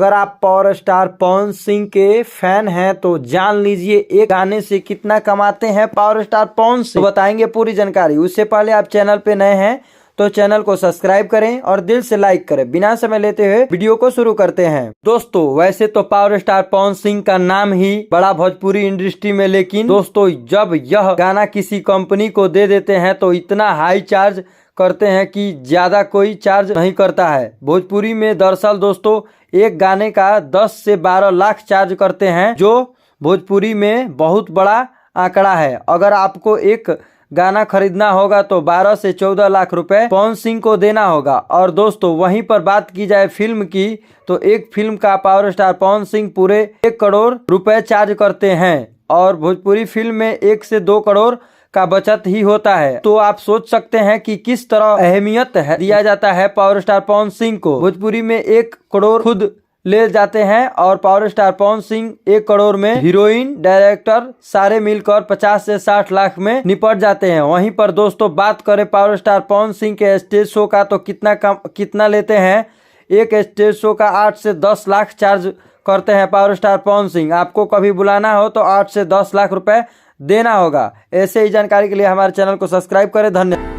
अगर आप power star Pawan Singh के फैन हैं तो जान लीजिए एक गाने से कितना कमाते हैं पावर स्टार पवन सिंह, तो बताएंगे पूरी जानकारी। उससे पहले आप चैनल पे नए हैं तो चैनल को सब्सक्राइब करें और दिल से लाइक करें। बिना समय लेते हुए वीडियो को शुरू करते हैं। दोस्तों वैसे तो पावर स्टार पवन सिंह का नाम ही बड़ा भोजपुरी इंडस्ट्री में, लेकिन दोस्तों जब यह गाना किसी कंपनी को दे देते हैं तो इतना हाई चार्ज करते हैं कि ज्यादा कोई चार्ज नहीं करता है। भोजपुरी में दरअसल दोस्तों एक गाने का 10 से 12 लाख चार्ज करते हैं, जो भोजपुरी में बहुत बड़ा आंकड़ा है। अगर आपको एक गाना खरीदना होगा तो 12 से 14 लाख रुपए पवन सिंह को देना होगा। और दोस्तों वहीं पर बात की जाए फिल्म की तो एक फिल्म का पावर स्टार पवन सिंह पूरे 1 करोड़ रुपए चार्ज करते हैं और भोजपुरी फिल्म में 1 से 2 करोड़ का बचत ही होता है। तो आप सोच सकते हैं कि किस तरह अहमियत दिया जाता है पावर स्टार पवन सिंह को। भोजपुरी में 1 करोड़ खुद ले जाते हैं और पावर स्टार पवन सिंह 1 करोड़ में हीरोइन डायरेक्टर सारे मिलकर 50 से 60 लाख में निपट जाते हैं। वहीं पर दोस्तों बात करें पावर स्टार पवन सिंह के स्टेज शो का तो कितना लेते हैं। एक स्टेज शो का 8 से 10 लाख चार्ज करते हैं पावर स्टार पवन सिंह। आपको कभी बुलाना हो तो 8 से 10 लाख रुपए देना होगा। ऐसे ही जानकारी के लिए हमारे चैनल को सब्सक्राइब करें। धन्यवाद।